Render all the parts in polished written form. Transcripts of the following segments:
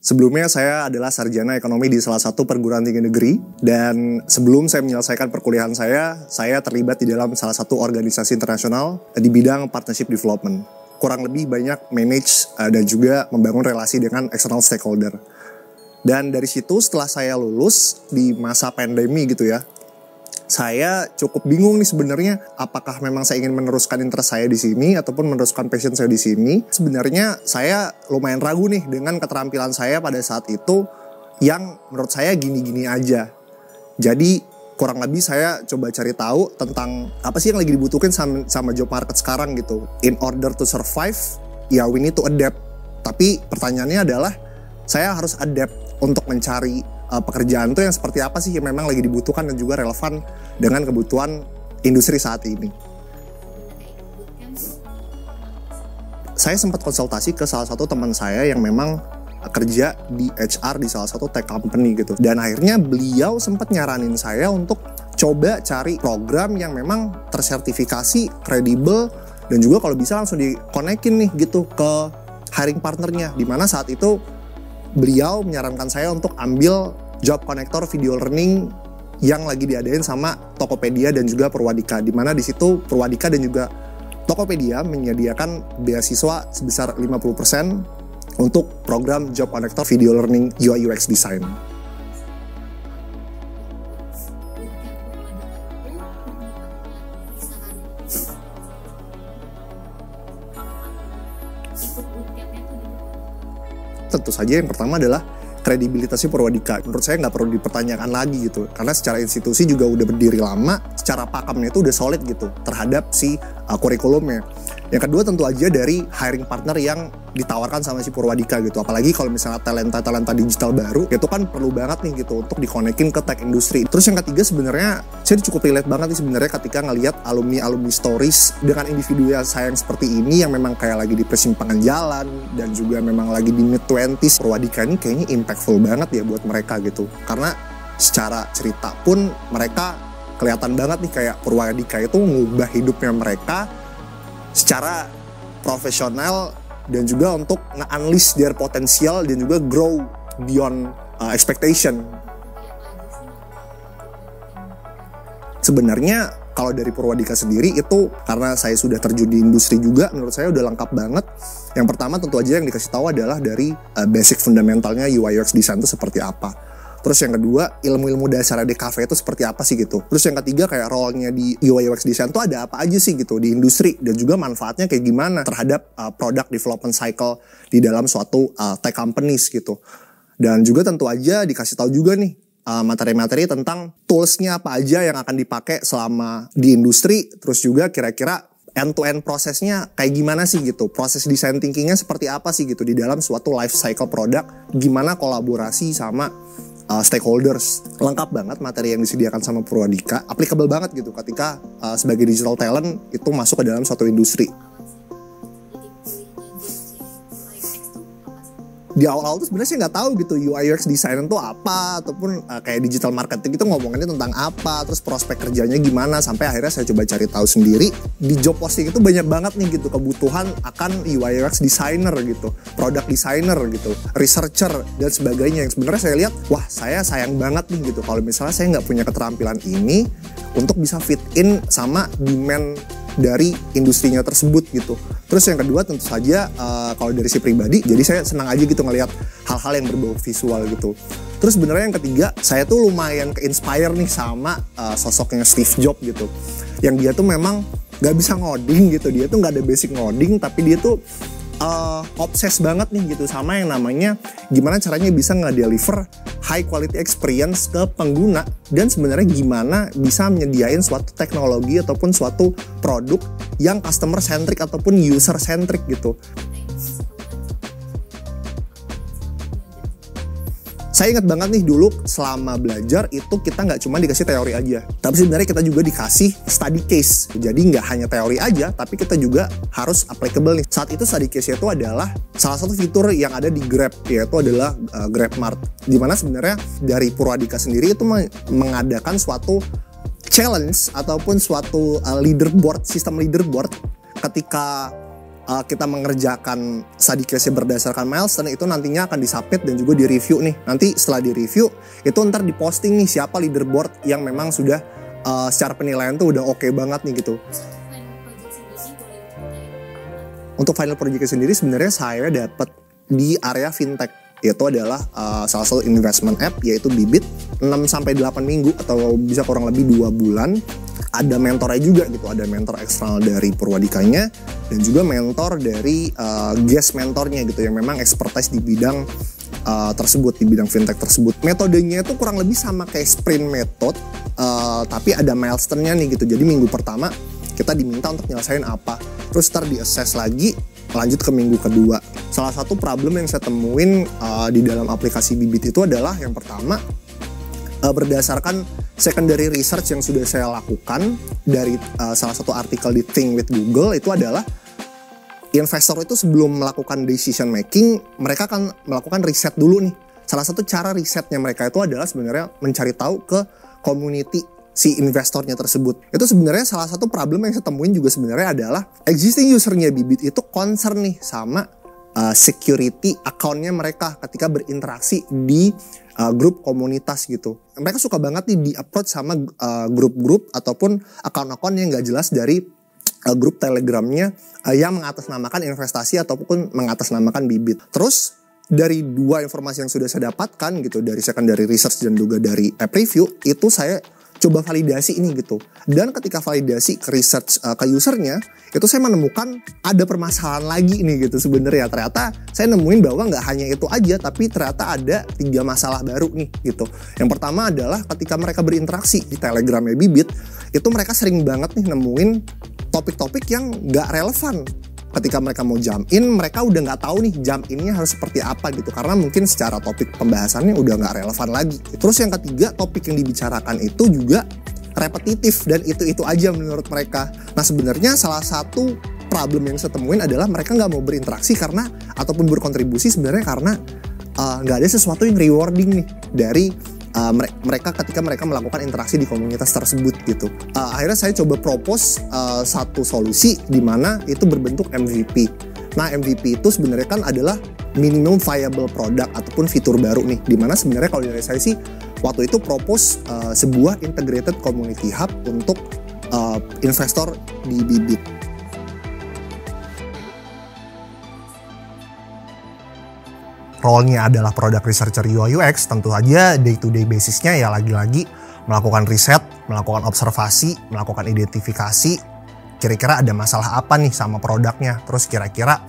Sebelumnya saya adalah sarjana ekonomi di salah satu perguruan tinggi negeri, dan sebelum saya menyelesaikan perkuliahan saya terlibat di dalam salah satu organisasi internasional di bidang partnership development. Kurang lebih banyak manage dan juga membangun relasi dengan external stakeholder. Dan dari situ setelah saya lulus di masa pandemi gitu ya, saya cukup bingung nih sebenarnya apakah memang saya ingin meneruskan interest saya di sini ataupun meneruskan passion saya di sini. Sebenarnya saya lumayan ragu nih dengan keterampilan saya pada saat itu yang menurut saya gini-gini aja. Jadi kurang lebih saya coba cari tahu tentang apa sih yang lagi dibutuhkan sama job market sekarang gitu. In order to survive, ya we need to adapt. Tapi pertanyaannya adalah saya harus adapt untuk mencari pekerjaan tuh yang seperti apa sih yang memang lagi dibutuhkan dan juga relevan dengan kebutuhan industri saat ini. Saya sempat konsultasi ke salah satu teman saya yang memang kerja di HR di salah satu tech company gitu. Dan akhirnya beliau sempat nyaranin saya untuk coba cari program yang memang tersertifikasi, kredibel, dan juga kalau bisa langsung dikonekin nih gitu ke hiring partnernya. Dimana saat itu beliau menyarankan saya untuk ambil job connector video learning yang lagi diadain sama Tokopedia dan juga Purwadika, di mana di situ Purwadika dan juga Tokopedia menyediakan beasiswa sebesar 50% untuk program job connector video learning UI UX design. Tentu saja yang pertama adalah kredibilitasnya Purwadika. Menurut saya nggak perlu dipertanyakan lagi gitu, karena secara institusi juga udah berdiri lama, secara pakemnya itu udah solid gitu terhadap si kurikulumnya. Yang kedua tentu aja dari hiring partner yang ditawarkan sama si Purwadika gitu. Apalagi kalau misalnya talenta digital baru, itu kan perlu banget nih gitu untuk dikonekin ke tech industri. Terus yang ketiga sebenarnya saya cukup relate banget nih sebenarnya ketika ngelihat alumni stories dengan individu saya yang seperti ini yang memang kayak lagi di persimpangan jalan dan juga memang lagi di mid-20s. Purwadika ini kayaknya impactful banget ya buat mereka gitu. Karena secara cerita pun mereka kelihatan banget nih kayak Purwadika itu mengubah hidupnya mereka secara profesional dan juga untuk nge-unleash their potential dan juga grow beyond expectation. Sebenarnya kalau dari Purwadika sendiri itu karena saya sudah terjun di industri juga, menurut saya udah lengkap banget. Yang pertama tentu aja yang dikasih tahu adalah dari basic fundamentalnya UI UX design itu seperti apa. Terus yang kedua, ilmu-ilmu dasar DKV itu seperti apa sih gitu. Terus yang ketiga, kayak role-nya di UI UX design itu ada apa aja sih gitu di industri. Dan juga manfaatnya kayak gimana terhadap product development cycle di dalam suatu tech companies gitu. Dan juga tentu aja dikasih tahu juga nih materi-materi tentang tools-nya apa aja yang akan dipakai selama di industri. Terus juga kira-kira end-to-end prosesnya kayak gimana sih gitu. Proses design thinking-nya seperti apa sih gitu di dalam suatu life cycle product. Gimana kolaborasi sama stakeholders. Lengkap banget materi yang disediakan sama Purwadika, applicable banget gitu ketika sebagai digital talent itu masuk ke dalam suatu industri. Di awal-awal tuh sebenarnya saya nggak tahu gitu UI UX design itu apa, ataupun kayak digital marketing itu ngomongannya tentang apa, terus prospek kerjanya gimana, sampai akhirnya saya coba cari tahu sendiri. Di job posting itu banyak banget nih gitu kebutuhan akan UI UX designer gitu, product designer gitu, researcher dan sebagainya, yang sebenarnya saya lihat, wah saya sayang banget nih gitu kalau misalnya saya nggak punya keterampilan ini untuk bisa fit in sama demand dari industrinya tersebut gitu. Terus yang kedua tentu saja kalau dari si pribadi, jadi saya senang aja gitu ngelihat hal-hal yang berbau visual gitu. Terus sebenarnya yang ketiga, saya tuh lumayan ke-inspire nih sama sosoknya Steve Jobs gitu. Yang dia tuh memang gak bisa ngoding gitu, dia tuh gak ada basic ngoding, tapi dia tuh obses banget nih gitu sama yang namanya gimana caranya bisa nge-deliver high quality experience ke pengguna, dan sebenarnya gimana bisa menyediain suatu teknologi ataupun suatu produk yang customer centric ataupun user centric gitu. Saya ingat banget nih dulu selama belajar itu kita nggak cuma dikasih teori aja, tapi sebenarnya kita juga dikasih study case. Jadi nggak hanya teori aja, tapi kita juga harus applicable nih. Saat itu study case itu adalah salah satu fitur yang ada di Grab, yaitu adalah GrabMart. Dimana sebenarnya dari Purwadika sendiri itu mengadakan suatu challenge ataupun suatu leaderboard, sistem leaderboard ketika kita mengerjakan study case berdasarkan milestone itu nantinya akan disubmit dan juga direview nih. Nanti setelah direview itu ntar diposting nih siapa leaderboard yang memang sudah secara penilaian tuh udah oke banget nih gitu. Untuk final project sendiri sebenarnya saya dapat di area fintech, yaitu adalah salah satu investment app yaitu Bibit. 6-8 minggu atau bisa kurang lebih 2 bulan. Ada mentornya juga gitu, ada mentor eksternal dari Purwadikanya dan juga mentor dari guest mentornya gitu yang memang expertise di bidang tersebut, di bidang fintech tersebut. Metodenya itu kurang lebih sama kayak sprint method, tapi ada milestone-nya nih gitu. Jadi minggu pertama kita diminta untuk nyelesain apa, terus ntar di-assess lagi, lanjut ke minggu kedua. Salah satu problem yang saya temuin di dalam aplikasi Bibit itu adalah yang pertama, berdasarkan secondary research yang sudah saya lakukan dari salah satu artikel di Think with Google, itu adalah investor itu sebelum melakukan decision making, mereka akan melakukan riset dulu nih. Salah satu cara risetnya mereka itu adalah sebenarnya mencari tahu ke community si investornya tersebut. Itu sebenarnya salah satu problem yang saya temuin juga sebenarnya adalah existing usernya Bibit itu concern nih sama security accountnya mereka ketika berinteraksi di grup komunitas gitu. Mereka suka banget nih di approach sama grup-grup ataupun akun-akun yang gak jelas dari grup Telegramnya yang mengatasnamakan investasi ataupun mengatasnamakan Bibit. Terus dari 2 informasi yang sudah saya dapatkan gitu, dari secondary research dan juga dari app review, itu saya coba validasi ini gitu. Dan ketika validasi ke research ke usernya, itu saya menemukan ada permasalahan lagi nih gitu sebenarnya. Ternyata saya nemuin bahwa nggak hanya itu aja, tapi ternyata ada 3 masalah baru nih gitu. Yang pertama adalah ketika mereka berinteraksi di Telegramnya Bibit, itu mereka sering banget nih nemuin topik-topik yang nggak relevan. Ketika mereka mau jump in, mereka udah nggak tahu nih jump innya harus seperti apa gitu, karena mungkin secara topik pembahasannya udah nggak relevan lagi. Terus yang ketiga, topik yang dibicarakan itu juga repetitif dan itu aja menurut mereka. Nah sebenarnya salah satu problem yang saya temuin adalah mereka nggak mau berinteraksi karena ataupun berkontribusi sebenarnya karena nggak ada sesuatu yang rewarding nih dari mereka ketika mereka melakukan interaksi di komunitas tersebut gitu. Akhirnya saya coba propose satu solusi di mana itu berbentuk MVP. Nah MVP itu sebenarnya kan adalah minimum viable product ataupun fitur baru nih, di mana sebenarnya kalau dari saya sih waktu itu propose sebuah integrated community hub untuk investor di Bibit. Role-nya adalah product researcher UI UX, tentu saja day to day basisnya ya lagi-lagi melakukan riset, melakukan observasi, melakukan identifikasi, kira-kira ada masalah apa nih sama produknya, terus kira-kira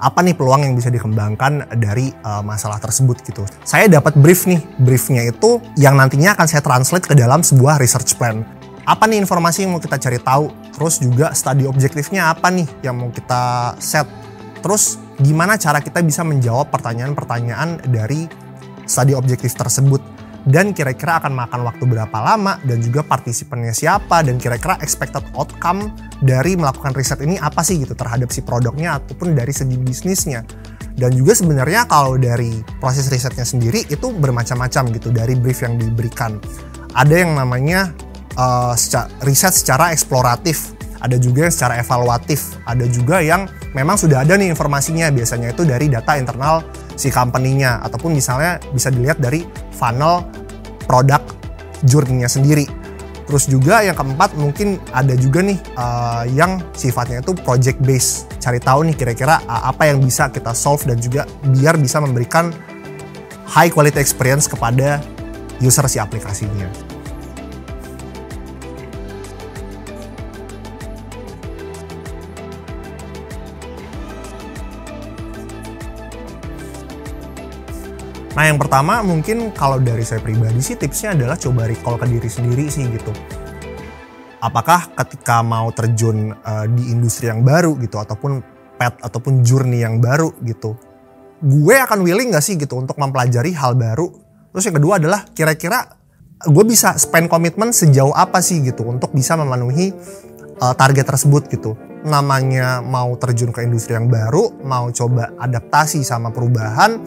apa nih peluang yang bisa dikembangkan dari masalah tersebut gitu. Saya dapat brief nih, briefnya itu yang nantinya akan saya translate ke dalam sebuah research plan. Apa nih informasi yang mau kita cari tahu, terus juga study objektifnya apa nih yang mau kita set, terus gimana cara kita bisa menjawab pertanyaan-pertanyaan dari study objektif tersebut, dan kira-kira akan makan waktu berapa lama, dan juga partisipannya siapa, dan kira-kira expected outcome dari melakukan riset ini apa sih gitu terhadap si produknya ataupun dari segi bisnisnya. Dan juga sebenarnya kalau dari proses risetnya sendiri itu bermacam-macam gitu dari brief yang diberikan. Ada yang namanya riset secara eksploratif, ada juga yang secara evaluatif, ada juga yang memang sudah ada nih informasinya, biasanya itu dari data internal si company-nya, ataupun misalnya bisa dilihat dari funnel product journey-nya sendiri. Terus juga yang keempat mungkin ada juga nih yang sifatnya itu project based, cari tahu nih kira-kira apa yang bisa kita solve dan juga biar bisa memberikan high quality experience kepada user si aplikasinya. Nah yang pertama mungkin kalau dari saya pribadi sih tipsnya adalah coba recall ke diri sendiri sih gitu. Apakah ketika mau terjun di industri yang baru gitu ataupun path ataupun journey yang baru gitu, gue akan willing gak sih gitu untuk mempelajari hal baru. Terus yang kedua adalah kira-kira gue bisa spend komitmen sejauh apa sih gitu untuk bisa memenuhi target tersebut gitu. Namanya mau terjun ke industri yang baru, mau coba adaptasi sama perubahan,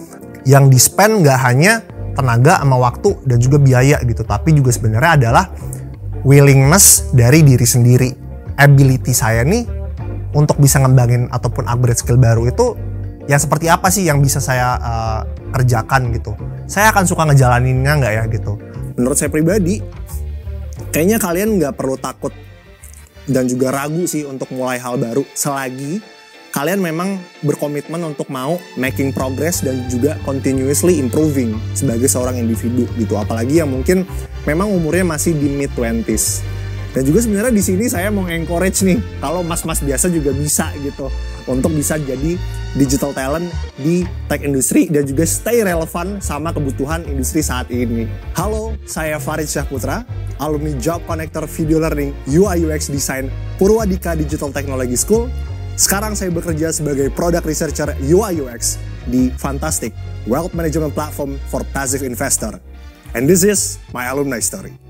yang di-spend gak hanya tenaga sama waktu dan juga biaya gitu, tapi juga sebenarnya adalah willingness dari diri sendiri. Ability saya nih untuk bisa ngembangin ataupun upgrade skill baru itu yang seperti apa sih yang bisa saya kerjakan gitu. Saya akan suka ngejalaninnya nggak ya gitu. Menurut saya pribadi, kayaknya kalian nggak perlu takut dan juga ragu sih untuk mulai hal baru selagi kalian memang berkomitmen untuk mau making progress dan juga continuously improving sebagai seorang individu gitu. Apalagi yang mungkin memang umurnya masih di mid-20s. Dan juga sebenarnya di sini saya mau encourage nih, kalau mas-mas biasa juga bisa gitu untuk bisa jadi digital talent di tech industry dan juga stay relevan sama kebutuhan industri saat ini. Halo, saya Farid Syahputra, alumni Job Connector Video Learning UI UX Design Purwadika Digital Technology School. Sekarang saya bekerja sebagai Product Researcher UI UX di Fantastic, Wealth Management Platform for Passive Investor. And this is my alumni story.